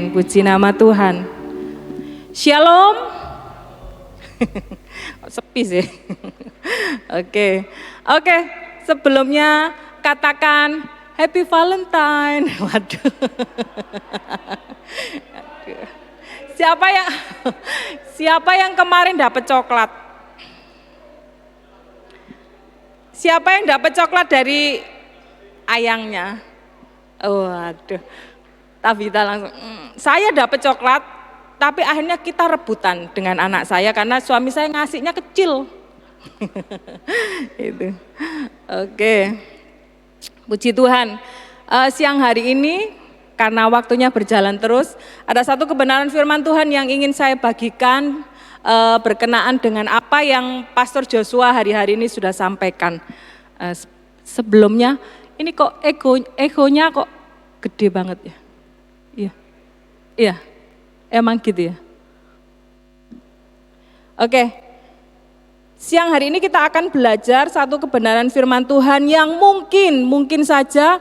Puji nama Tuhan. Shalom. Sepi sih. Oke. Sebelumnya katakan Happy Valentine. Waduh. Siapa yang kemarin dapat coklat? Siapa yang dapat coklat dari ayangnya? Waduh. Tabita langsung, saya dapat coklat, tapi akhirnya kita rebutan dengan anak saya karena suami saya ngasihnya kecil. Itu. Oke. Puji Tuhan. Siang hari ini karena waktunya berjalan terus, ada satu kebenaran firman Tuhan yang ingin saya bagikan berkenaan dengan apa yang Pastor Joshua hari-hari ini sudah sampaikan. Sebelumnya, ini kok egonya kok gede banget ya. Iya, emang gitu ya. Oke, siang hari ini kita akan belajar satu kebenaran firman Tuhan yang mungkin saja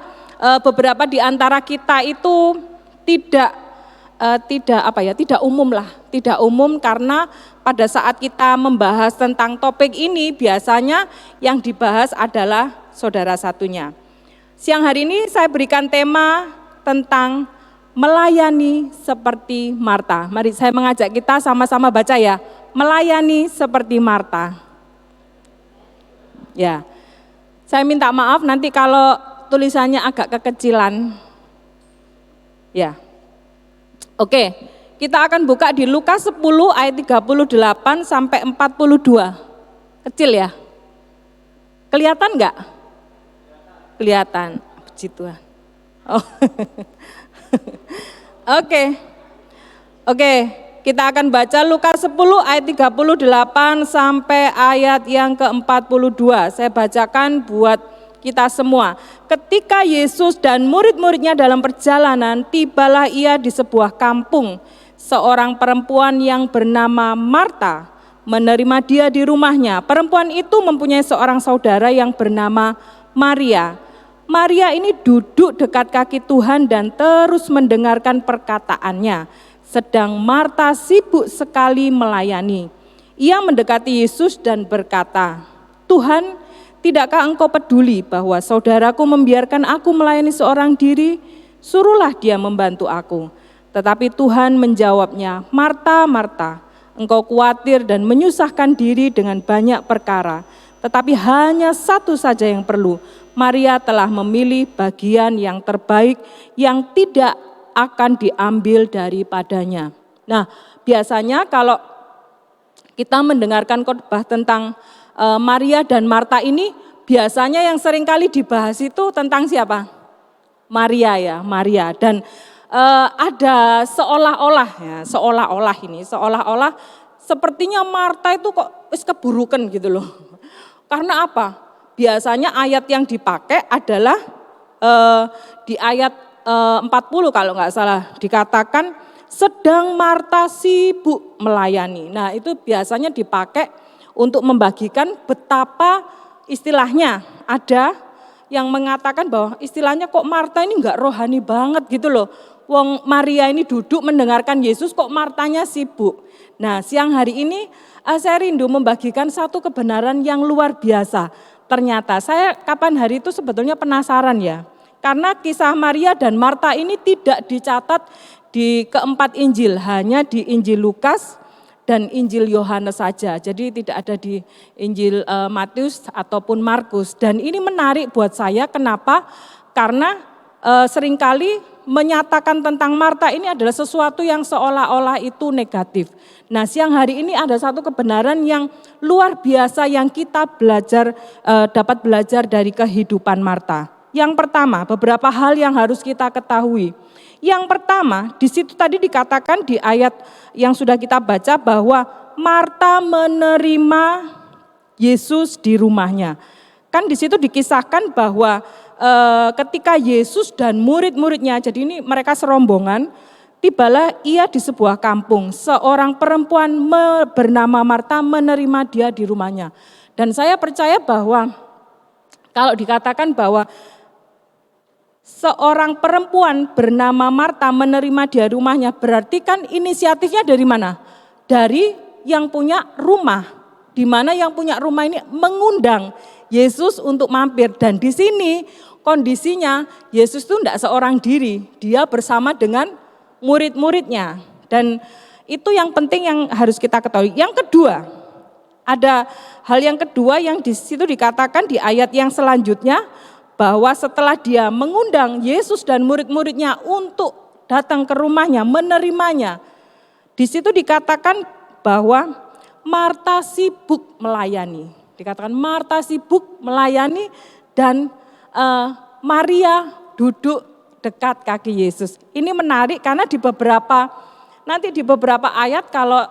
beberapa di antara kita itu tidak umum karena pada saat kita membahas tentang topik ini biasanya yang dibahas adalah saudara satunya. Siang hari ini saya berikan tema tentang melayani seperti Marta. Mari saya mengajak kita sama-sama baca ya. Melayani seperti Marta. Ya. Saya minta maaf nanti kalau tulisannya agak kekecilan. Ya. Oke, kita akan buka di Lukas 10 ayat 38 sampai 42. Kecil ya. Kelihatan enggak? Kelihatan. Puji Tuhan. Oh. Oke, kita akan baca Lukas 10 ayat 38 sampai ayat yang ke-42. Saya bacakan buat kita semua. Ketika Yesus dan murid-muridnya dalam perjalanan, tibalah ia di sebuah kampung. Seorang perempuan yang bernama Marta menerima dia di rumahnya. Perempuan itu mempunyai seorang saudara yang bernama Maria. Maria ini duduk dekat kaki Tuhan dan terus mendengarkan perkataannya. Sedang Marta sibuk sekali melayani. Ia mendekati Yesus dan berkata, "Tuhan, tidakkah engkau peduli bahwa saudaraku membiarkan aku melayani seorang diri? Suruhlah dia membantu aku." Tetapi Tuhan menjawabnya, "Marta, Marta, engkau khawatir dan menyusahkan diri dengan banyak perkara. Tetapi hanya satu saja yang perlu. Maria telah memilih bagian yang terbaik yang tidak akan diambil daripadanya." Nah, biasanya kalau kita mendengarkan khotbah tentang Maria dan Marta ini, biasanya yang seringkali dibahas itu tentang siapa? Maria ya, Maria. Dan ada seolah-olah sepertinya Marta itu kok keburukan gitu loh. Karena apa? Biasanya ayat yang dipakai adalah di ayat 40 kalau nggak salah dikatakan sedang Marta sibuk melayani. Nah itu biasanya dipakai untuk membagikan betapa istilahnya ada yang mengatakan bahwa istilahnya kok Marta ini nggak rohani banget gitu loh. Wong Maria ini duduk mendengarkan Yesus kok Martanya sibuk. Nah siang hari ini saya rindu membagikan satu kebenaran yang luar biasa. Ternyata saya kapan hari itu sebetulnya penasaran ya. Karena kisah Maria dan Marta ini tidak dicatat di keempat Injil. Hanya di Injil Lukas dan Injil Yohanes saja. Jadi tidak ada di Injil Matius ataupun Markus. Dan ini menarik buat saya kenapa? Karena seringkali menyatakan tentang Marta ini adalah sesuatu yang seolah-olah itu negatif. Nah siang hari ini ada satu kebenaran yang luar biasa yang kita dapat belajar dari kehidupan Marta. Yang pertama, beberapa hal yang harus kita ketahui. Yang pertama, di situ tadi dikatakan di ayat yang sudah kita baca bahwa Marta menerima Yesus di rumahnya. Kan di situ dikisahkan bahwa ketika Yesus dan murid-muridnya, jadi ini mereka serombongan, tibalah ia di sebuah kampung. Seorang perempuan bernama Marta menerima dia di rumahnya. Dan saya percaya bahwa kalau dikatakan bahwa seorang perempuan bernama Marta menerima dia rumahnya, berarti kan inisiatifnya dari mana? Dari yang punya rumah, di mana yang punya rumah ini mengundang Yesus untuk mampir. Dan di sini kondisinya Yesus itu tidak seorang diri, dia bersama dengan murid-muridnya. Dan itu yang penting yang harus kita ketahui. Yang kedua, ada hal yang kedua yang di situ dikatakan di ayat yang selanjutnya, bahwa setelah dia mengundang Yesus dan murid-muridnya untuk datang ke rumahnya, menerimanya, di situ dikatakan bahwa Marta sibuk melayani. Dikatakan Marta sibuk melayani dan Maria duduk dekat kaki Yesus. Ini menarik karena di beberapa ayat kalau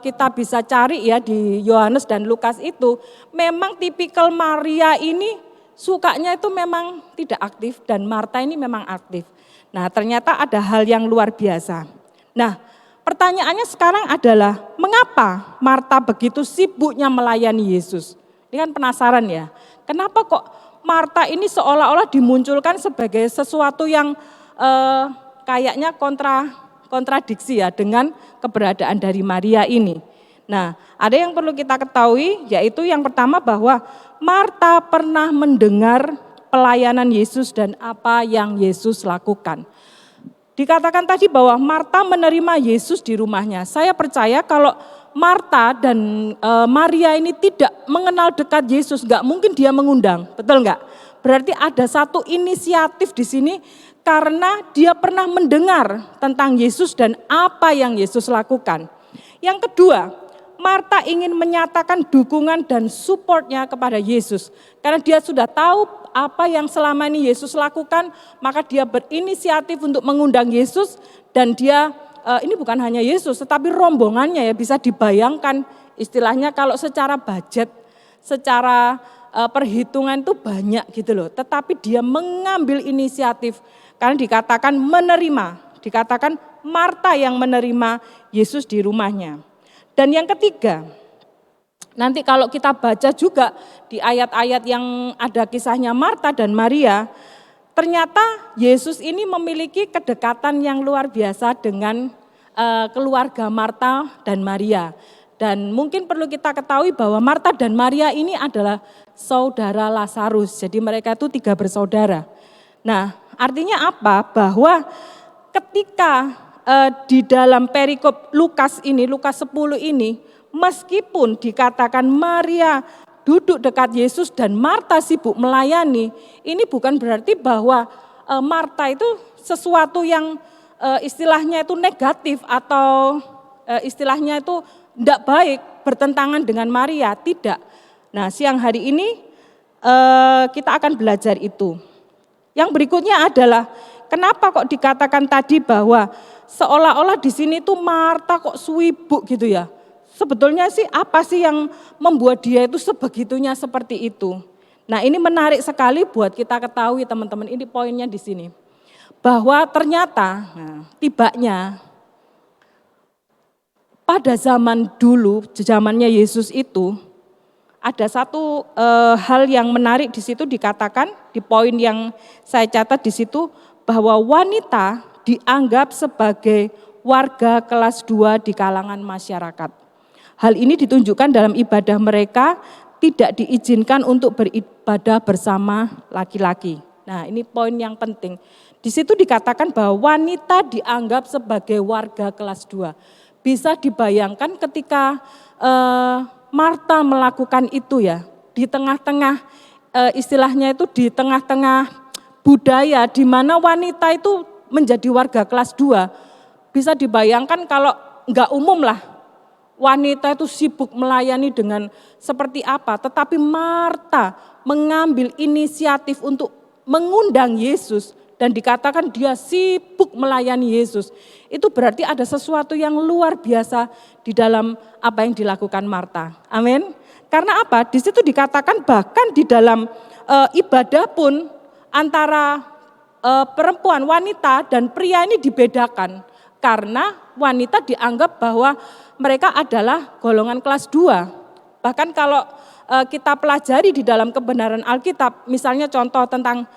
kita bisa cari ya di Yohanes dan Lukas itu, memang tipikal Maria ini sukanya itu memang tidak aktif dan Marta ini memang aktif. Nah, ternyata ada hal yang luar biasa. Nah, pertanyaannya sekarang adalah mengapa Marta begitu sibuknya melayani Yesus? Ini kan penasaran ya. Kenapa kok Marta ini seolah-olah dimunculkan sebagai sesuatu yang kayaknya kontradiksi ya dengan keberadaan dari Maria ini. Nah, ada yang perlu kita ketahui, yaitu yang pertama bahwa Marta pernah mendengar pelayanan Yesus dan apa yang Yesus lakukan. Dikatakan tadi bahwa Marta menerima Yesus di rumahnya. Saya percaya kalau Marta dan Maria ini tidak mengenal dekat Yesus, nggak mungkin dia mengundang, betul nggak? Berarti ada satu inisiatif di sini karena dia pernah mendengar tentang Yesus dan apa yang Yesus lakukan. Yang kedua, Marta ingin menyatakan dukungan dan supportnya kepada Yesus. Karena dia sudah tahu apa yang selama ini Yesus lakukan, maka dia berinisiatif untuk mengundang Yesus. Dan dia, ini bukan hanya Yesus, tetapi rombongannya ya, bisa dibayangkan istilahnya kalau secara budget, secara perhitungan itu banyak gitu loh. Tetapi dia mengambil inisiatif, karena dikatakan menerima, dikatakan Marta yang menerima Yesus di rumahnya. Dan yang ketiga, nanti kalau kita baca juga di ayat-ayat yang ada kisahnya Marta dan Maria, ternyata Yesus ini memiliki kedekatan yang luar biasa dengan keluarga Marta dan Maria. Dan mungkin perlu kita ketahui bahwa Marta dan Maria ini adalah saudara Lazarus, jadi mereka itu 3 bersaudara. Nah, artinya apa? Bahwa ketika di dalam perikop Lukas ini, Lukas 10 ini, meskipun dikatakan Maria duduk dekat Yesus dan Marta sibuk melayani, ini bukan berarti bahwa Marta itu sesuatu yang istilahnya itu negatif atau istilahnya itu tidak baik, bertentangan dengan Maria, tidak. Nah, siang hari ini kita akan belajar itu. Yang berikutnya adalah kenapa kok dikatakan tadi bahwa seolah-olah di sini tuh Marta kok sibuk gitu ya. Sebetulnya sih apa sih yang membuat dia itu sebegitunya seperti itu. Nah, ini menarik sekali buat kita ketahui teman-teman, ini poinnya di sini. Bahwa ternyata tibanya pada zaman dulu, zamannya Yesus itu, ada satu hal yang menarik di situ dikatakan, di poin yang saya catat di situ, bahwa wanita dianggap sebagai warga kelas 2 di kalangan masyarakat. Hal ini ditunjukkan dalam ibadah mereka tidak diizinkan untuk beribadah bersama laki-laki. Nah, ini poin yang penting. Di situ dikatakan bahwa wanita dianggap sebagai warga kelas 2. Bisa dibayangkan ketika Marta melakukan itu ya, di tengah-tengah istilahnya itu di tengah-tengah budaya di mana wanita itu menjadi warga kelas 2, bisa dibayangkan kalau enggak umum lah, wanita itu sibuk melayani dengan seperti apa, tetapi Marta mengambil inisiatif untuk mengundang Yesus dan dikatakan dia sibuk melayani Yesus. Itu berarti ada sesuatu yang luar biasa di dalam apa yang dilakukan Marta. Amin. Karena apa? Di situ dikatakan bahkan di dalam ibadah pun antara perempuan, wanita dan pria ini dibedakan. Karena wanita dianggap bahwa mereka adalah golongan kelas 2. Bahkan kalau kita pelajari di dalam kebenaran Alkitab, misalnya contoh tentang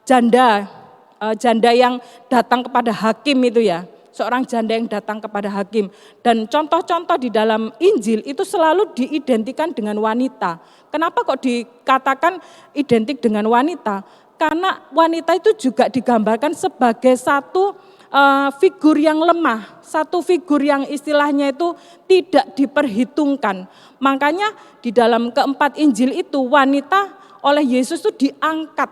janda yang datang kepada hakim itu ya, seorang janda yang datang kepada hakim. Dan contoh-contoh di dalam Injil itu selalu diidentikan dengan wanita. Kenapa kok dikatakan identik dengan wanita? Karena wanita itu juga digambarkan sebagai satu figur yang lemah, satu figur yang istilahnya itu tidak diperhitungkan. Makanya di dalam keempat Injil itu wanita oleh Yesus itu diangkat,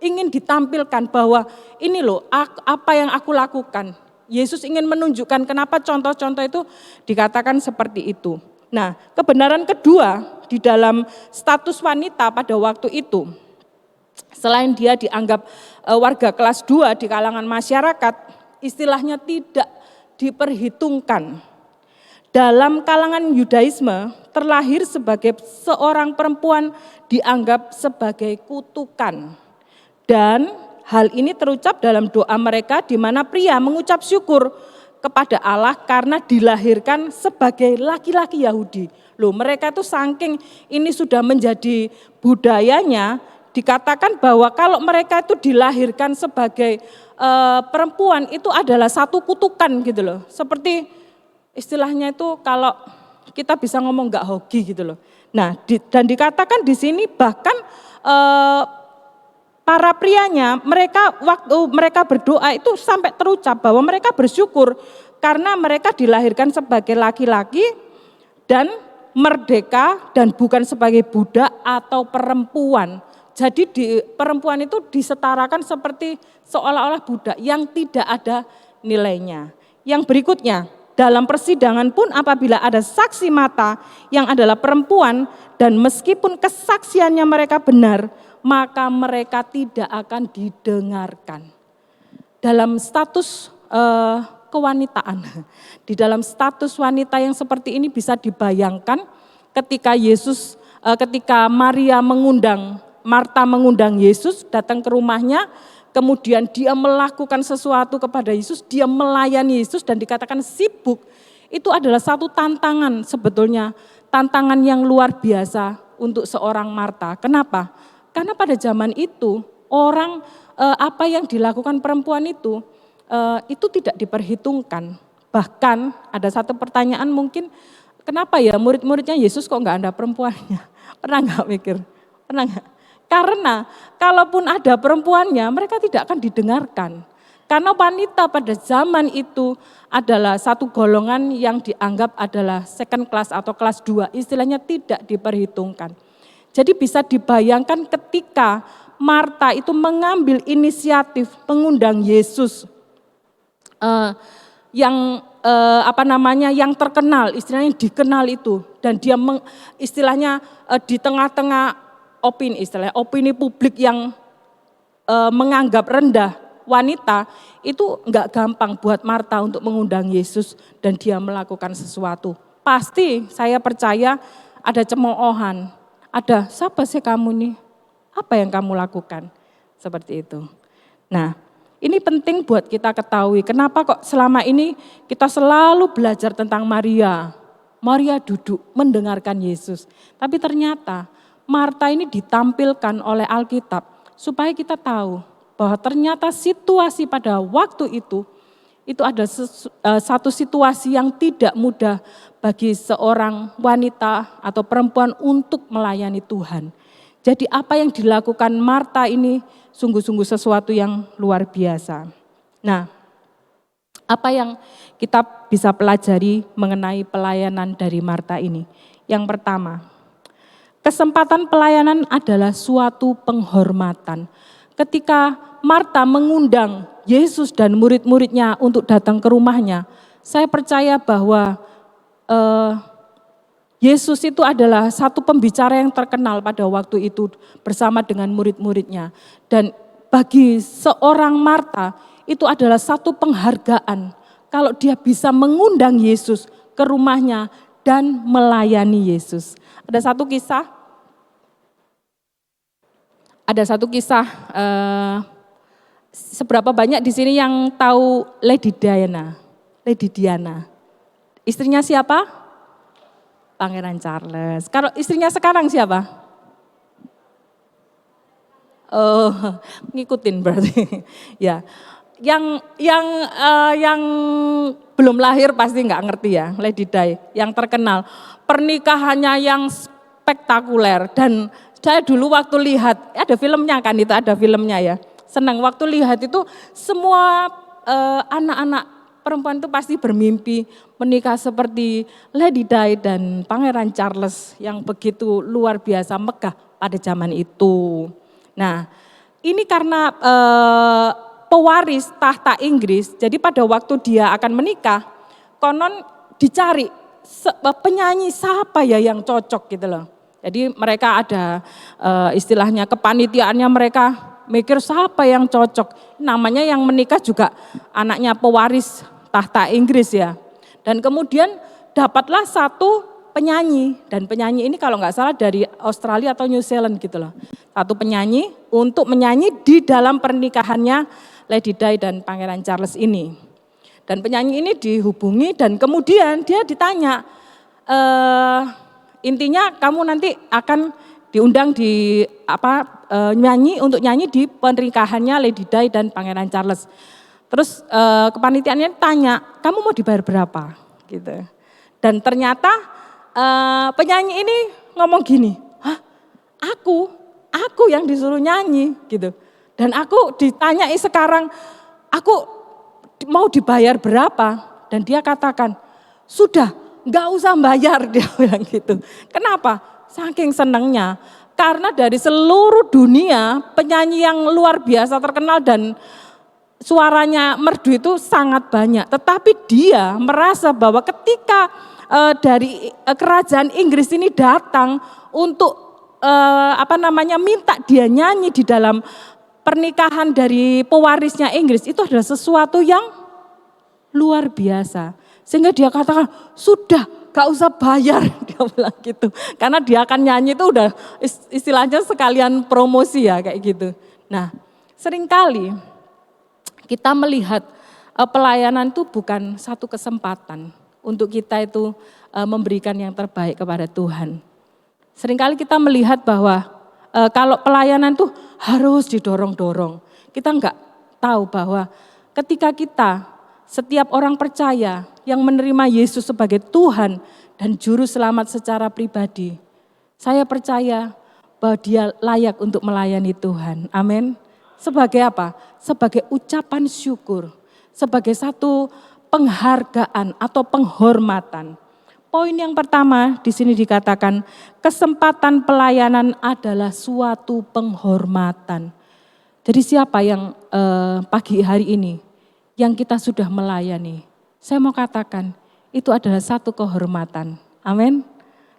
ingin ditampilkan bahwa ini loh apa yang aku lakukan. Yesus ingin menunjukkan kenapa contoh-contoh itu dikatakan seperti itu. Nah, kebenaran kedua di dalam status wanita pada waktu itu, selain dia dianggap warga kelas 2 di kalangan masyarakat, istilahnya tidak diperhitungkan. Dalam kalangan Yudaisme, terlahir sebagai seorang perempuan dianggap sebagai kutukan. Dan hal ini terucap dalam doa mereka di mana pria mengucap syukur kepada Allah karena dilahirkan sebagai laki-laki Yahudi. Loh, mereka tuh saking ini sudah menjadi budayanya, dikatakan bahwa kalau mereka itu dilahirkan sebagai perempuan itu adalah satu kutukan gitu loh. Seperti istilahnya itu kalau kita bisa ngomong nggak hoki gitu loh. Nah, dan dikatakan di sini bahkan para prianya waktu mereka berdoa itu sampai terucap bahwa mereka bersyukur karena mereka dilahirkan sebagai laki-laki dan merdeka dan bukan sebagai budak atau perempuan. Jadi perempuan itu disetarakan seperti seolah-olah budak yang tidak ada nilainya. Yang berikutnya, dalam persidangan pun apabila ada saksi mata yang adalah perempuan dan meskipun kesaksiannya mereka benar, maka mereka tidak akan didengarkan. Dalam status kewanitaan, di dalam status wanita yang seperti ini bisa dibayangkan ketika Marta mengundang Yesus datang ke rumahnya, kemudian dia melakukan sesuatu kepada Yesus, dia melayani Yesus dan dikatakan sibuk. Itu adalah satu tantangan sebetulnya, tantangan yang luar biasa untuk seorang Marta. Kenapa? Karena pada zaman itu apa yang dilakukan perempuan itu tidak diperhitungkan. Bahkan ada satu pertanyaan mungkin, kenapa ya murid-muridnya Yesus kok nggak ada perempuannya? Pernah nggak mikir? Pernah nggak? Karena kalaupun ada perempuannya, mereka tidak akan didengarkan. Karena wanita pada zaman itu adalah satu golongan yang dianggap adalah second class atau kelas 2, istilahnya tidak diperhitungkan. Jadi bisa dibayangkan ketika Marta itu mengambil inisiatif mengundang Yesus yang terkenal, istilahnya dikenal itu, dan dia istilahnya di tengah-tengah opini publik yang menganggap rendah wanita, itu enggak gampang buat Marta untuk mengundang Yesus dan dia melakukan sesuatu. Pasti saya percaya ada cemoohan, ada siapa sih kamu nih? Apa yang kamu lakukan? Seperti itu. Nah, ini penting buat kita ketahui kenapa kok selama ini kita selalu belajar tentang Maria. Maria duduk mendengarkan Yesus. Tapi ternyata Marta ini ditampilkan oleh Alkitab supaya kita tahu bahwa ternyata situasi pada waktu itu ada satu situasi yang tidak mudah bagi seorang wanita atau perempuan untuk melayani Tuhan. Jadi apa yang dilakukan Marta ini sungguh-sungguh sesuatu yang luar biasa. Nah, apa yang kita bisa pelajari mengenai pelayanan dari Marta ini? Yang pertama, kesempatan pelayanan adalah suatu penghormatan. Ketika Marta mengundang Yesus dan murid-muridnya untuk datang ke rumahnya, saya percaya bahwa Yesus itu adalah satu pembicara yang terkenal pada waktu itu bersama dengan murid-muridnya. Dan bagi seorang Marta itu adalah satu penghargaan kalau dia bisa mengundang Yesus ke rumahnya dan melayani Yesus. Ada satu kisah, seberapa banyak di sini yang tahu Lady Diana? Istrinya siapa? Pangeran Charles. Kalau istrinya sekarang siapa? Oh, ngikutin berarti. Ya. Yang belum lahir pasti nggak ngerti ya, Lady Di. Yang terkenal pernikahannya yang spektakuler, dan saya dulu waktu lihat, ada filmnya kan, itu ada filmnya ya. Senang waktu lihat itu semua anak-anak perempuan itu pasti bermimpi menikah seperti Lady Di dan Pangeran Charles yang begitu luar biasa megah pada zaman itu. Nah, ini karena pewaris tahta Inggris, jadi pada waktu dia akan menikah, konon dicari penyanyi siapa ya yang cocok gitu loh. Jadi mereka ada istilahnya kepanitiaannya, mereka mikir siapa yang cocok. Namanya yang menikah juga anaknya pewaris tahta Inggris ya. Dan kemudian dapatlah satu penyanyi, dan penyanyi ini kalau nggak salah dari Australia atau New Zealand gitu loh. Satu penyanyi untuk menyanyi di dalam pernikahannya Lady Di dan Pangeran Charles ini. Dan penyanyi ini dihubungi dan kemudian dia ditanya, intinya kamu nanti akan diundang di nyanyi di pernikahannya Lady Di dan Pangeran Charles. Terus kepanitiaannya tanya, kamu mau dibayar berapa? Gitu. Dan ternyata penyanyi ini ngomong gini, hah, aku yang disuruh nyanyi gitu. Dan aku ditanyai sekarang, aku mau dibayar berapa? Dan dia katakan, sudah nggak usah bayar, dia bilang gitu. Kenapa? Saking senangnya. Karena dari seluruh dunia penyanyi yang luar biasa terkenal dan suaranya merdu itu sangat banyak. Tetapi dia merasa bahwa ketika dari kerajaan Inggris ini datang untuk minta dia nyanyi di dalam pernikahan dari pewarisnya Inggris, itu adalah sesuatu yang luar biasa. Sehingga dia katakan, sudah gak usah bayar, dia bilang gitu. Karena dia akan nyanyi itu udah istilahnya sekalian promosi ya kayak gitu. Nah, seringkali kita melihat pelayanan itu bukan satu kesempatan untuk kita itu memberikan yang terbaik kepada Tuhan. Seringkali kita melihat bahwa kalau pelayanan itu harus didorong-dorong. Kita enggak tahu bahwa ketika kita, setiap orang percaya yang menerima Yesus sebagai Tuhan dan Juru Selamat secara pribadi, saya percaya bahwa dia layak untuk melayani Tuhan. Amin. Sebagai apa? Sebagai ucapan syukur, sebagai satu penghargaan atau penghormatan. Poin yang pertama di sini dikatakan kesempatan pelayanan adalah suatu penghormatan. Jadi siapa yang pagi hari ini yang kita sudah melayani, saya mau katakan itu adalah satu kehormatan. Amin.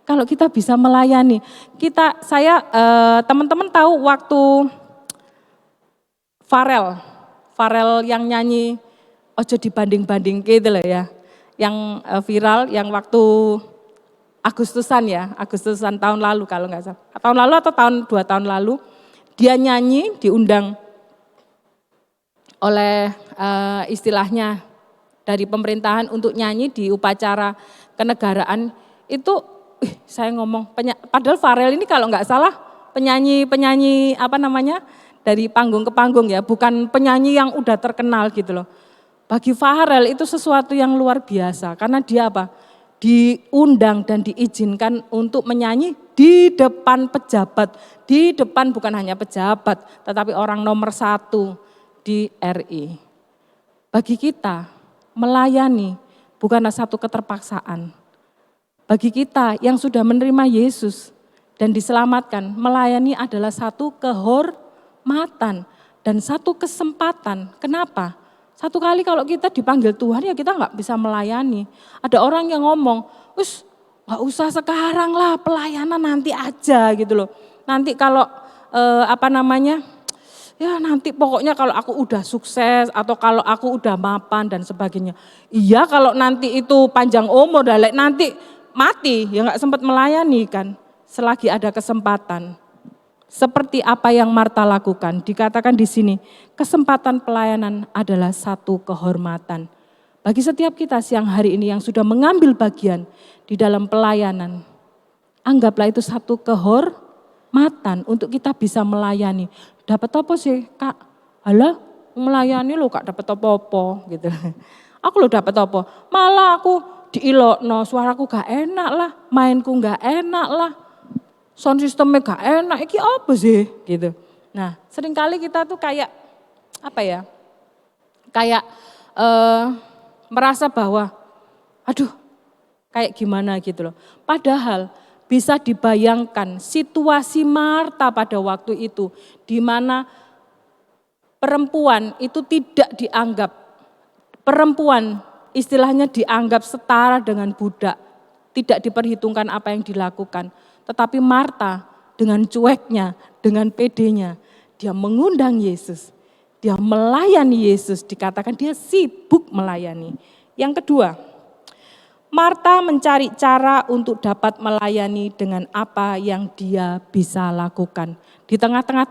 Kalau kita bisa melayani, teman-teman tahu waktu Farel yang nyanyi ojo dibanding-banding gitu loh ya. Yang viral yang waktu Agustusan tahun lalu kalau nggak salah. Tahun lalu atau 2 tahun lalu dia nyanyi diundang oleh istilahnya dari pemerintahan untuk nyanyi di upacara kenegaraan itu saya ngomong padahal Farel ini kalau nggak salah penyanyi dari panggung ke panggung ya, bukan penyanyi yang udah terkenal gitu loh. Bagi Farel itu sesuatu yang luar biasa karena dia diundang dan diizinkan untuk menyanyi di depan pejabat, di depan bukan hanya pejabat tetapi orang nomor 1 di RI. Bagi kita melayani bukanlah satu keterpaksaan. Bagi kita yang sudah menerima Yesus dan diselamatkan, melayani adalah satu kehormatan dan satu kesempatan. Kenapa? Satu kali kalau kita dipanggil Tuhan ya kita nggak bisa melayani. Ada orang yang ngomong, nggak usah sekarang lah, pelayanan nanti aja gitu loh. Nanti kalau ya nanti pokoknya kalau aku udah sukses atau kalau aku udah mapan dan sebagainya. Iya kalau nanti itu panjang umur dan nanti mati ya nggak sempat melayani kan. Selagi ada kesempatan. Seperti apa yang Marta lakukan, dikatakan di sini, kesempatan pelayanan adalah satu kehormatan. Bagi setiap kita siang hari ini yang sudah mengambil bagian di dalam pelayanan, anggaplah itu satu kehormatan. kenikmatan untuk kita bisa melayani. Dapat apa sih Kak? Halah melayani lo Kak dapat apa-apa gitu. Aku lo dapat apa? Malah aku diilokno, suaraku gak enak lah, mainku gak enak lah, sound systemnya gak enak, iki apa sih gitu. Nah seringkali kita tuh kayak apa ya, kayak merasa bahwa aduh kayak gimana gitu loh. Padahal bisa dibayangkan situasi Marta pada waktu itu di mana perempuan itu tidak dianggap, perempuan istilahnya dianggap setara dengan budak, tidak diperhitungkan apa yang dilakukan. Tetapi Marta dengan cueknya, dengan pedenya, dia mengundang Yesus, dia melayani Yesus, dikatakan dia sibuk melayani. Yang kedua, Marta mencari cara untuk dapat melayani dengan apa yang dia bisa lakukan. Di tengah-tengah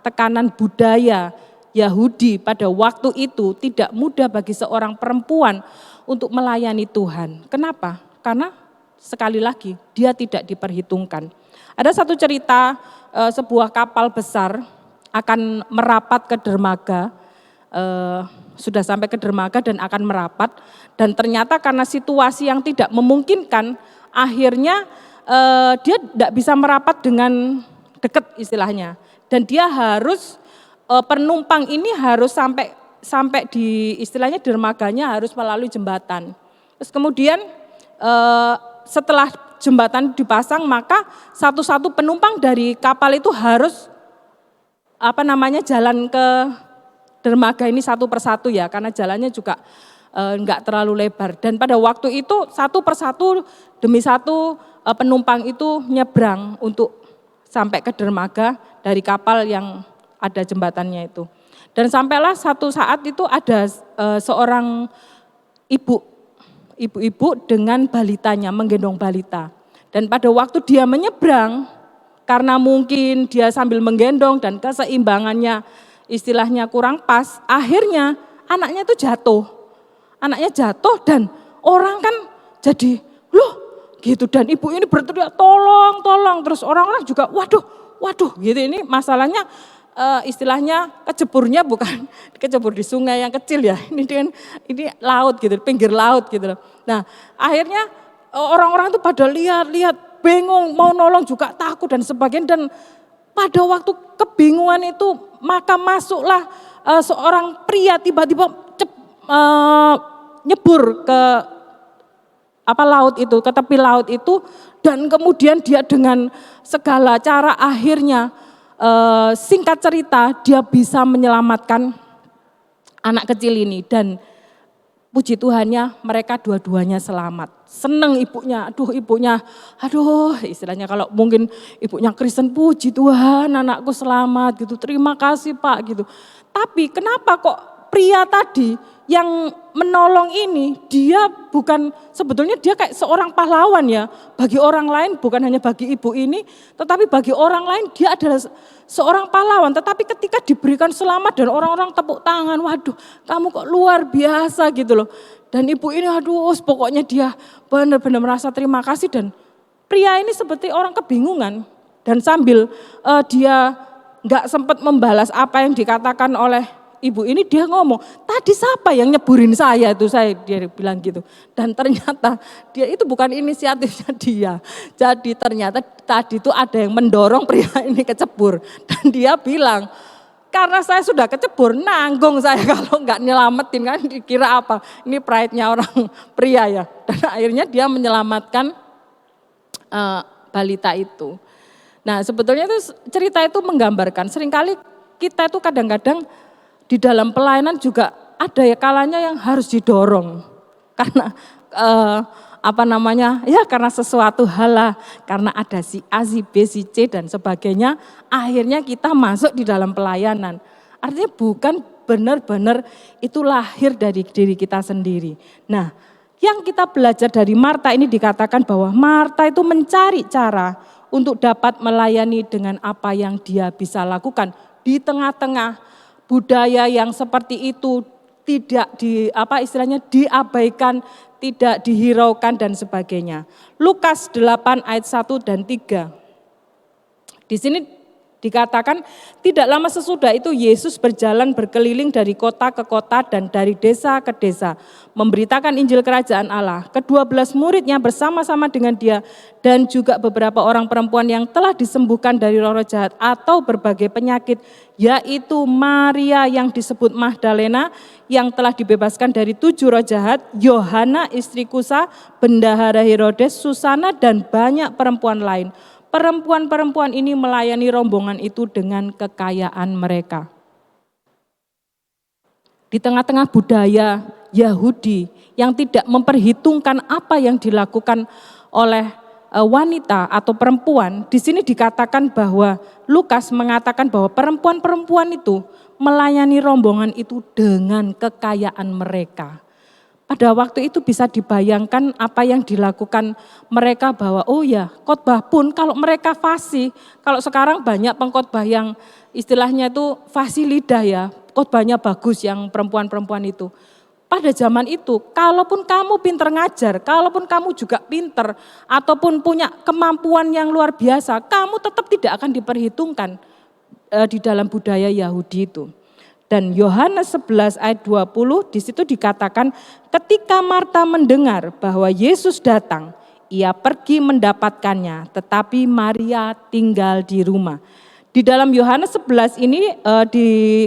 tekanan budaya Yahudi pada waktu itu tidak mudah bagi seorang perempuan untuk melayani Tuhan. Kenapa? Karena sekali lagi dia tidak diperhitungkan. Ada satu cerita sebuah kapal besar akan merapat ke dermaga, sudah sampai ke dermaga dan akan merapat, dan ternyata karena situasi yang tidak memungkinkan akhirnya dia tidak bisa merapat dengan dekat istilahnya, dan dia harus penumpang ini harus sampai di istilahnya dermaganya harus melalui jembatan. Terus kemudian setelah jembatan dipasang maka satu-satu penumpang dari kapal itu harus jalan ke dermaga ini satu persatu ya, karena jalannya juga enggak terlalu lebar. Dan pada waktu itu satu persatu demi satu penumpang itu nyebrang untuk sampai ke dermaga dari kapal yang ada jembatannya itu. Dan sampailah satu saat itu ada seorang ibu-ibu dengan balitanya, menggendong balita. Dan pada waktu dia menyeberang, karena mungkin dia sambil menggendong dan keseimbangannya istilahnya kurang pas, akhirnya anaknya itu jatuh. Anaknya jatuh dan orang kan jadi, loh gitu, dan ibu ini berteriak tolong, tolong. Terus orang-orang juga waduh gitu, ini masalahnya istilahnya keceburnya bukan kecebur di sungai yang kecil ya, ini laut gitu, pinggir laut gitu loh. Nah akhirnya orang-orang itu pada lihat bingung, mau nolong juga takut dan sebagainya. Dan pada waktu kebingungan itu maka masuklah seorang pria tiba-tiba nyebur ke laut itu, ke tepi laut itu, dan kemudian dia dengan segala cara akhirnya singkat cerita dia bisa menyelamatkan anak kecil ini, dan puji Tuhannya mereka dua-duanya selamat. Seneng ibunya, aduh istilahnya kalau mungkin ibunya Kristen, puji Tuhan anakku selamat gitu, terima kasih Pak gitu. Tapi kenapa kok pria tadi yang menolong ini, dia bukan, sebetulnya dia kayak seorang pahlawan ya, bagi orang lain, bukan hanya bagi ibu ini, tetapi bagi orang lain dia adalah seorang pahlawan. Tetapi ketika diberikan selamat dan orang-orang tepuk tangan, waduh kamu kok luar biasa gitu loh. Dan ibu ini aduh pokoknya dia benar-benar merasa terima kasih, dan pria ini seperti orang kebingungan. Dan sambil dia gak sempat membalas apa yang dikatakan oleh ibu ini, dia ngomong, tadi siapa yang nyeburin saya itu, dia bilang gitu. Dan ternyata dia itu bukan inisiatifnya dia. Jadi ternyata tadi itu ada yang mendorong pria ini kecebur. Dan dia bilang, karena saya sudah kecebur, nanggung saya kalau enggak nyelamatin, kan dikira apa. Ini pride-nya orang pria ya. Dan akhirnya dia menyelamatkan balita itu. Nah sebetulnya itu cerita itu menggambarkan, seringkali kita itu kadang-kadang di dalam pelayanan juga ada ya kalanya yang harus didorong karena karena sesuatu hal lah, karena ada si A, si B, si C dan sebagainya, akhirnya kita masuk di dalam pelayanan. Artinya bukan benar-benar itu lahir dari diri kita sendiri. Nah, yang kita belajar dari Marta ini dikatakan bahwa Marta itu mencari cara untuk dapat melayani dengan apa yang dia bisa lakukan di tengah-tengah budaya yang seperti itu, tidak diabaikan, tidak dihiraukan dan sebagainya. Lukas 8 ayat 1 dan 3 Di sini dikatakan tidak lama sesudah itu Yesus berjalan berkeliling dari kota ke kota dan dari desa ke desa, memberitakan Injil Kerajaan Allah. Ke-12 muridnya bersama-sama dengan dia dan juga beberapa orang perempuan yang telah disembuhkan dari roh-roh jahat atau berbagai penyakit, yaitu Maria yang disebut Magdalena yang telah dibebaskan dari 7 roh jahat, Yohana istri Kusa, bendahara Herodes, Susana dan banyak perempuan lain. Perempuan-perempuan ini melayani rombongan itu dengan kekayaan mereka. Di tengah-tengah budaya Yahudi yang tidak memperhitungkan apa yang dilakukan oleh wanita atau perempuan, di sini dikatakan bahwa Lukas mengatakan bahwa perempuan-perempuan itu melayani rombongan itu dengan kekayaan mereka. Pada waktu itu bisa dibayangkan apa yang dilakukan mereka bahwa oh ya khotbah pun kalau mereka fasih, kalau sekarang banyak pengkhotbah yang istilahnya itu fasih lidah ya, khotbahnya bagus yang perempuan-perempuan itu. Pada zaman itu kalaupun kamu pinter ngajar, kalaupun kamu juga pinter ataupun punya kemampuan yang luar biasa, kamu tetap tidak akan diperhitungkan di dalam budaya Yahudi itu. Dan Yohanes 11 ayat 20 di situ dikatakan ketika Marta mendengar bahwa Yesus datang, ia pergi mendapatkannya, tetapi Maria tinggal di rumah. Di dalam Yohanes 11 ini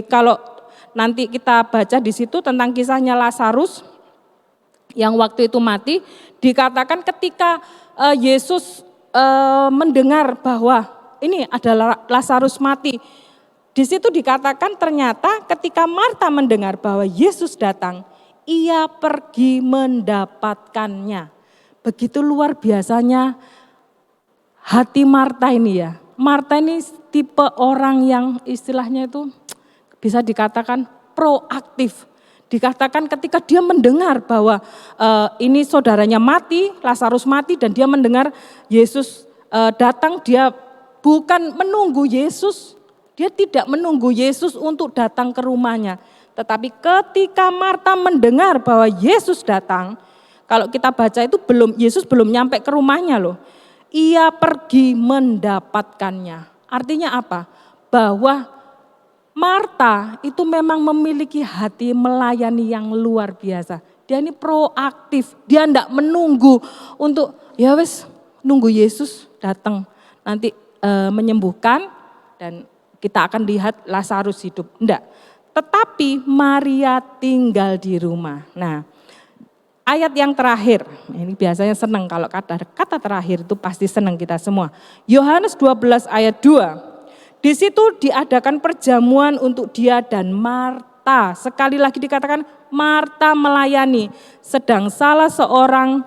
kalau nanti kita baca di situ tentang kisahnya Lazarus yang waktu itu mati, dikatakan ketika Yesus mendengar bahwa ini adalah Lazarus mati. Di situ dikatakan ternyata ketika Marta mendengar bahwa Yesus datang, ia pergi mendapatkannya. Begitu luar biasanya hati Marta ini ya. Marta ini tipe orang yang istilahnya itu bisa dikatakan proaktif. Dikatakan ketika dia mendengar bahwa ini saudaranya mati, Lazarus mati dan dia mendengar Yesus datang, dia bukan menunggu Yesus. Dia tidak menunggu Yesus untuk datang ke rumahnya. Tetapi ketika Marta mendengar bahwa Yesus datang, kalau kita baca itu Yesus belum nyampe ke rumahnya loh. Ia pergi mendapatkannya. Artinya apa? Bahwa Marta itu memang memiliki hati melayani yang luar biasa. Dia ini proaktif, dia tidak menunggu untuk ya wes nunggu Yesus datang nanti menyembuhkan dan kita akan lihat Lazarus hidup. Enggak. Tetapi Maria tinggal di rumah. Nah, ayat yang terakhir, ini biasanya senang kalau kata terakhir itu pasti senang kita semua. Yohanes 12 ayat 2. Di situ diadakan perjamuan untuk dia dan Marta. Sekali lagi dikatakan Marta melayani. Sedang salah seorang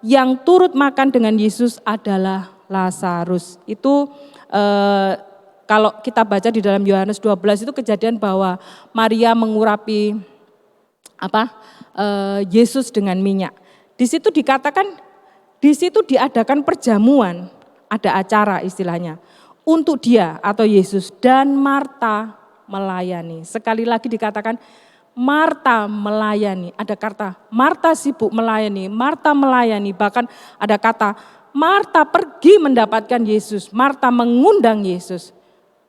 yang turut makan dengan Yesus adalah Lazarus. Itu kalau kita baca di dalam Yohanes 12 itu kejadian bahwa Maria mengurapi Yesus dengan minyak. Di situ dikatakan, di situ diadakan perjamuan, ada acara istilahnya, untuk dia atau Yesus dan Marta melayani. Sekali lagi dikatakan Marta melayani, ada kata Marta sibuk melayani, Marta melayani, bahkan ada kata Marta pergi mendapatkan Yesus, Marta mengundang Yesus.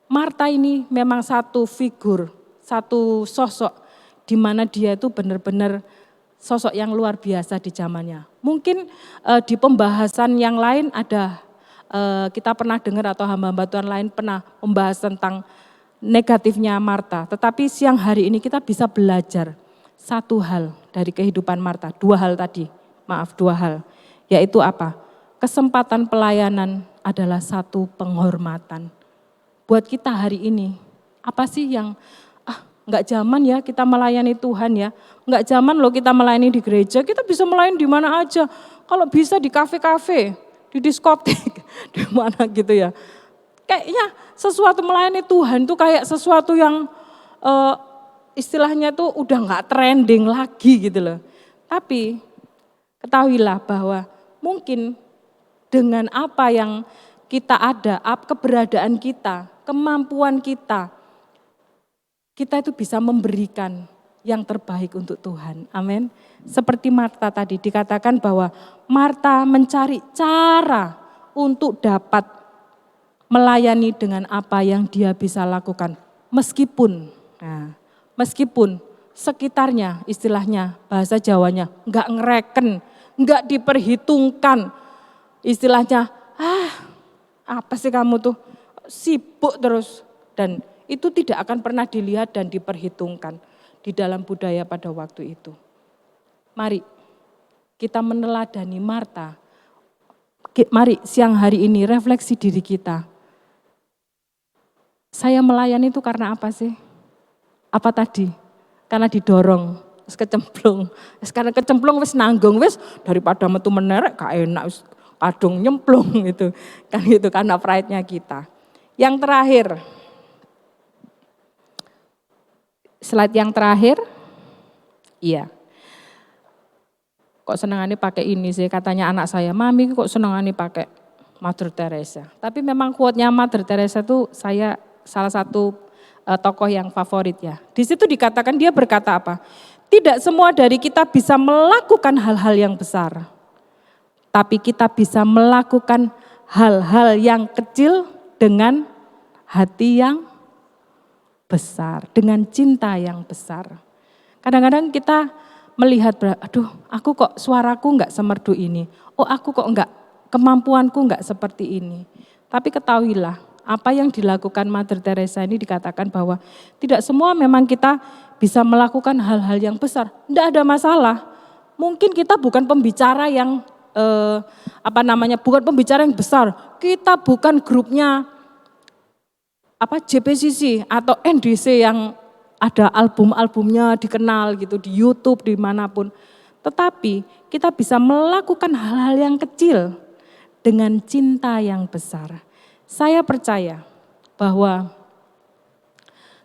Marta ini memang satu figur, satu sosok di mana dia itu benar-benar sosok yang luar biasa di zamannya. Mungkin di pembahasan yang lain ada, kita pernah dengar atau hamba-hamba Tuhan lain pernah membahas tentang negatifnya Marta. Tetapi siang hari ini kita bisa belajar satu hal dari kehidupan Marta, dua hal. Yaitu apa? Kesempatan pelayanan adalah satu penghormatan. Buat kita hari ini, apa sih yang enggak zaman ya kita melayani Tuhan ya. Enggak zaman loh kita melayani di gereja, kita bisa melayani di mana aja. Kalau bisa di kafe-kafe, di diskotik, di mana gitu ya. Kayaknya sesuatu melayani Tuhan itu kayak sesuatu yang istilahnya tuh udah enggak trending lagi gitu loh. Tapi ketahuilah bahwa mungkin dengan apa yang kita ada, keberadaan kita, kemampuan kita itu bisa memberikan yang terbaik untuk Tuhan. Amin. Seperti Marta tadi dikatakan bahwa Marta mencari cara untuk dapat melayani dengan apa yang dia bisa lakukan. Meskipun sekitarnya, istilahnya bahasa Jawanya, enggak ngereken, enggak diperhitungkan. Istilahnya, apa sih kamu tuh, sibuk terus. Dan itu tidak akan pernah dilihat dan diperhitungkan di dalam budaya pada waktu itu. Mari kita meneladani Marta. Mari siang hari ini refleksi diri kita. Saya melayani itu karena apa sih? Apa tadi? Karena didorong, wis kecemplung. Karena kecemplung wis nanggung, wis daripada metu menerek gak enak, wis kadung nyemplung gitu. Kan itu karena pride-nya kita. Yang terakhir. Slide yang terakhir. Iya. Kok senangannya pakai ini sih, katanya anak saya, Mami kok senangannya pakai Mother Teresa. Tapi memang quote-nya Mother Teresa itu saya salah satu tokoh yang favorit ya. Di situ dikatakan, dia berkata apa? Tidak semua dari kita bisa melakukan hal-hal yang besar. Tapi kita bisa melakukan hal-hal yang kecil dengan hati yang besar, dengan cinta yang besar. Kadang-kadang kita melihat, aduh aku kok suaraku enggak semerdu ini. Oh aku kok enggak, kemampuanku enggak seperti ini. Tapi ketahuilah, apa yang dilakukan Mother Teresa ini dikatakan bahwa tidak semua memang kita bisa melakukan hal-hal yang besar. Enggak ada masalah. Mungkin kita bukan pembicara yang bukan pembicara yang besar. Kita bukan grupnya JPCC atau NDC yang ada album-albumnya dikenal gitu di YouTube dimanapun. Tetapi kita bisa melakukan hal-hal yang kecil dengan cinta yang besar. Saya percaya bahwa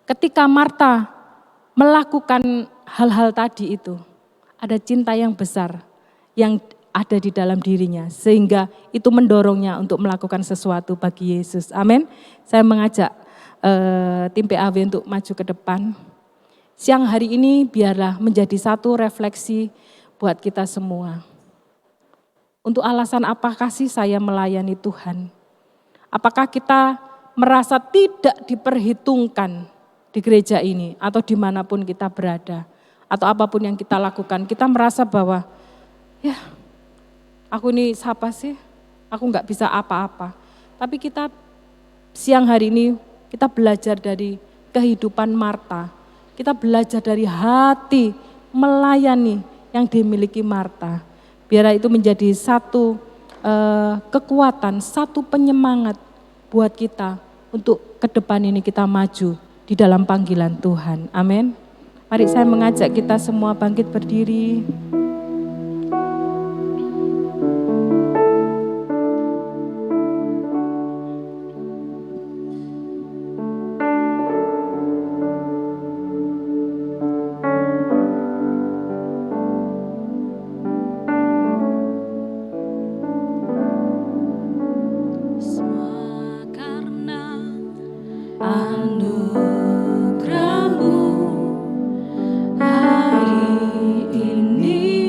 ketika Marta melakukan hal-hal tadi itu, ada cinta yang besar yang ada di dalam dirinya. Sehingga itu mendorongnya untuk melakukan sesuatu bagi Yesus. Amin. Saya mengajak tim PAW untuk maju ke depan. Siang hari ini biarlah menjadi satu refleksi buat kita semua. Untuk alasan apakah sih saya melayani Tuhan? Apakah kita merasa tidak diperhitungkan di gereja ini atau dimanapun kita berada? Atau apapun yang kita lakukan, kita merasa bahwa ya aku ini siapa sih? Aku enggak bisa apa-apa. Tapi kita siang hari ini kita belajar dari kehidupan Marta. Kita belajar dari hati melayani yang dimiliki Marta. Biar itu menjadi satu kekuatan, satu penyemangat buat kita untuk ke depan ini kita maju di dalam panggilan Tuhan. Amin. Mari saya mengajak kita semua bangkit berdiri. Anugerah-Mu hari ini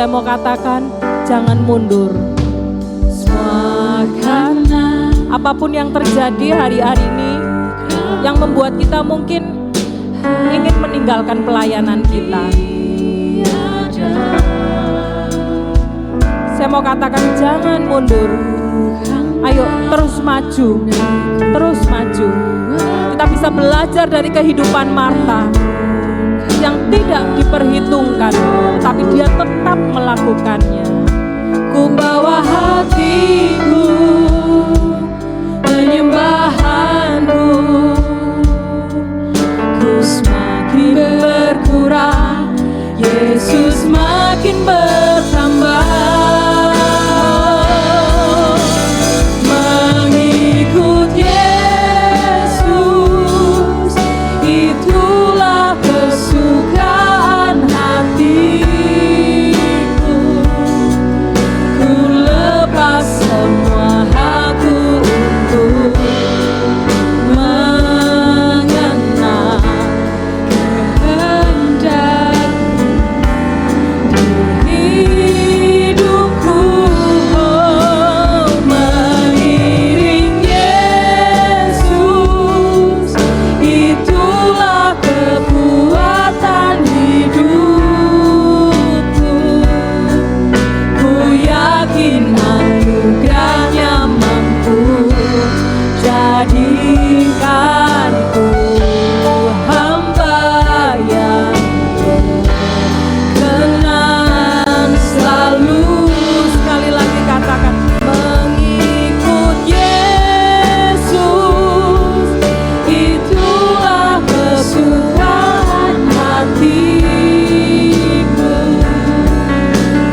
saya mau katakan, jangan mundur. Semua karena apapun yang terjadi hari-hari ini, yang membuat kita mungkin ingin meninggalkan pelayanan kita. Saya mau katakan, jangan mundur. Ayo terus maju, terus maju. Kita bisa belajar dari kehidupan Marta yang tidak diperhitungkan, tapi dia tetap melakukannya. Ku bawa hatiku, penyembahanku, ku semakin berkurang, Yesus makin bertambah. Mengikut Yesus, itulah kesukaan hatiku. Ku lepas semua hakku untuk mengenal kehendak di hidupku. Oh, mengiring Yesus, itulah kekuatan hidupku. Ku yakin anugerahnya mampu jadikanku hamba yang berkenan selalu. Sekali lagi katakan, mengikut Yesus, itulah kesukaan hatiku.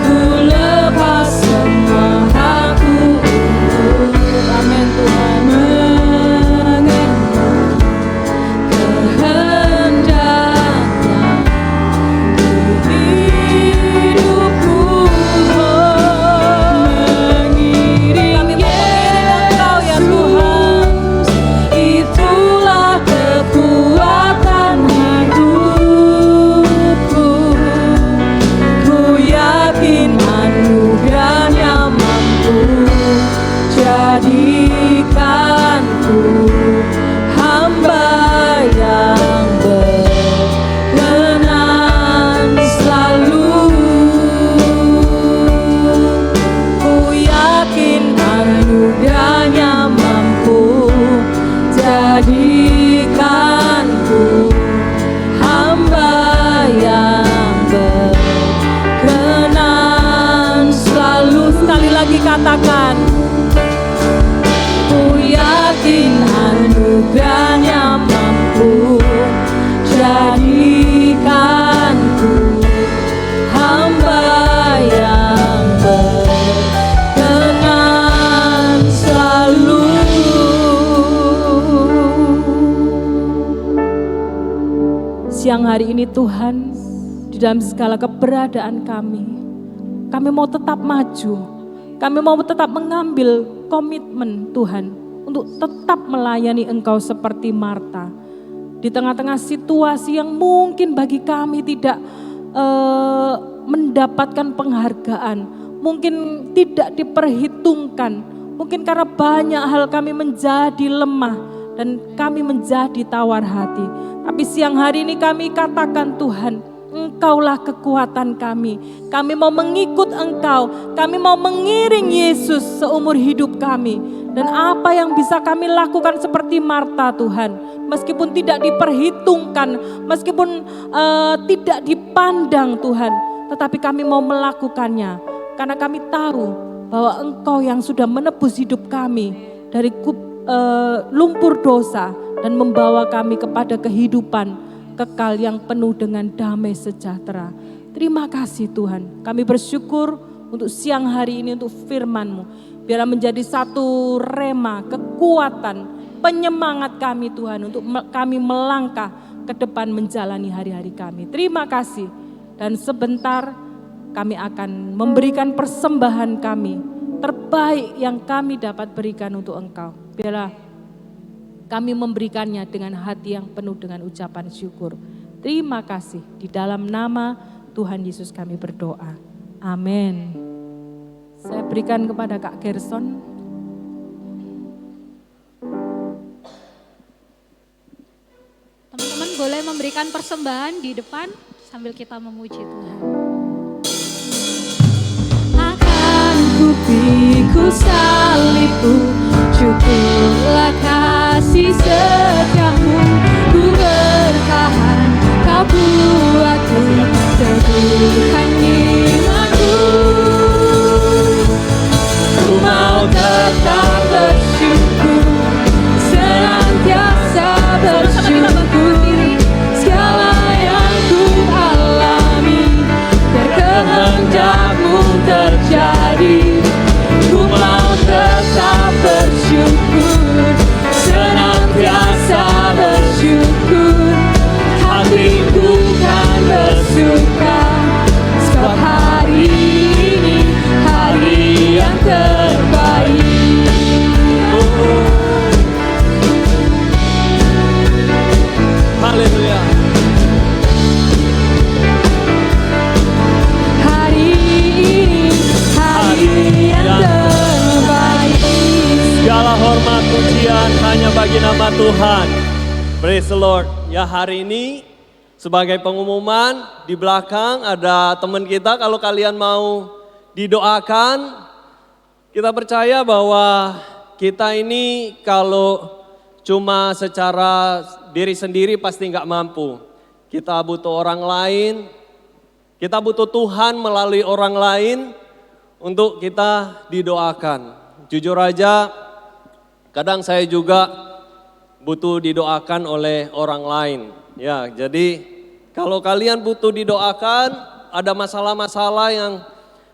Ku lepas semua hakku untuk, amin Tuhan, mengenal kehendaknya di hidupku. Mengiring Engkau ya Tuhan, itulah kekuatan hidupku. Ku yakin anugerahnya mampu jadikanku hamba yang berkenan selalu. Ku yakin anugerahnya mampu jadikanku hamba yang berkenan selalu. Sekali lagi katakan, ku yakin anugerahnya mampu jadikanku hamba yang berkenan selalu. Siang hari ini Tuhan, di dalam segala keberadaan kami mau tetap maju. Kami mau tetap mengambil komitmen Tuhan untuk tetap melayani Engkau seperti Marta. Di tengah-tengah situasi yang mungkin bagi kami tidak mendapatkan penghargaan, mungkin tidak diperhitungkan, mungkin karena banyak hal kami menjadi lemah dan kami menjadi tawar hati. Tapi siang hari ini kami katakan, Tuhan, Engkaulah kekuatan kami. Kami mau mengikut Engkau. Kami mau mengiring Yesus seumur hidup kami. Dan apa yang bisa kami lakukan seperti Marta, Tuhan, meskipun tidak diperhitungkan, meskipun tidak dipandang, Tuhan, tetapi kami mau melakukannya. Karena kami tahu bahwa Engkau yang sudah menebus hidup kami dari lumpur dosa dan membawa kami kepada kehidupan kekal yang penuh dengan damai sejahtera. Terima kasih Tuhan. Kami bersyukur untuk siang hari ini, untuk firman-Mu. Biarlah menjadi satu rema, kekuatan, penyemangat kami Tuhan, untuk kami melangkah ke depan menjalani hari-hari kami. Terima kasih. Dan sebentar kami akan memberikan persembahan kami, terbaik yang kami dapat berikan untuk Engkau. Biarlah kami memberikannya dengan hati yang penuh dengan ucapan syukur. Terima kasih. Di dalam nama Tuhan Yesus kami berdoa. Amin. Saya berikan kepada Kak Gerson. Teman-teman boleh memberikan persembahan di depan sambil kita memuji Tuhan. Akan ku pikul salibmu, syukurlah kasih setiamu. Ku bertahan, kau buatku teguhkan imanku. Ku mau tetap bersyukur, senantiasa bersyukur. Segala yang ku alami, biar kehendak-Mu terjadi. Ku mau tetap bersyukur, senantiasa bersyukur. Hatiku kan bersuka, sebab hari ini hari yang terbaik. Haleluya. Hari ini hari yang terbaik. Segala hormat pujian hanya bagi nama Tuhan. Praise the Lord. Ya, hari ini sebagai pengumuman di belakang ada teman kita, kalau kalian mau didoakan, kita percaya bahwa kita ini kalau cuma secara diri sendiri pasti nggak mampu. Kita butuh orang lain, kita butuh Tuhan melalui orang lain untuk kita didoakan. Jujur aja, kadang saya juga butuh didoakan oleh orang lain. Ya, jadi kalau kalian butuh didoakan, ada masalah-masalah yang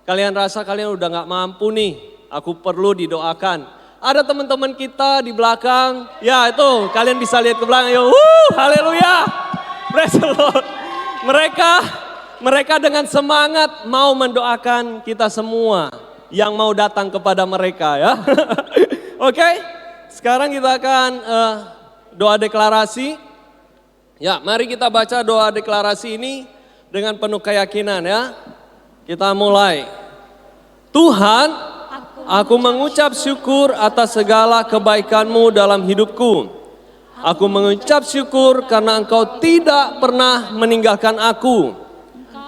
kalian rasa kalian udah nggak mampu nih, aku perlu didoakan. Ada teman-teman kita di belakang, ya itu kalian bisa lihat ke belakang, yo, haleluya, praise the Lord. Mereka dengan semangat mau mendoakan kita semua yang mau datang kepada mereka ya. Oke, sekarang kita akan doa deklarasi. Ya, mari kita baca doa deklarasi ini dengan penuh keyakinan ya. Kita mulai. Tuhan, aku mengucap syukur atas segala kebaikan-Mu dalam hidupku. Aku mengucap syukur karena Engkau tidak pernah meninggalkan aku.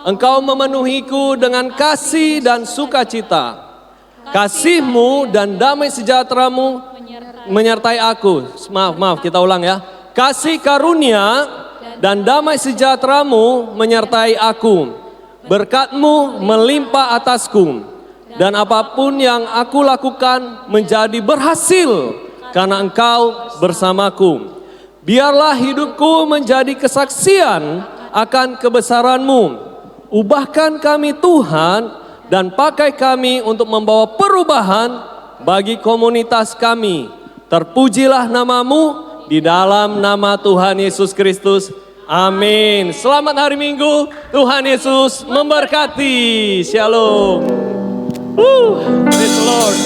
Engkau memenuhiku dengan kasih dan sukacita. Kasih-Mu dan damai sejahtera-Mu menyertai aku. Maaf, kita ulang ya. Kasih karunia dan damai sejahtera-Mu menyertai aku. Berkat-Mu melimpah atasku. Dan apapun yang aku lakukan menjadi berhasil karena Engkau bersamaku. Biarlah hidupku menjadi kesaksian akan kebesaran-Mu. Ubahkan kami Tuhan dan pakai kami untuk membawa perubahan bagi komunitas kami. Terpujilah nama-Mu di dalam nama Tuhan Yesus Kristus. Amin. Selamat hari Minggu. Tuhan Yesus memberkati. Shalom. Praise the Lord.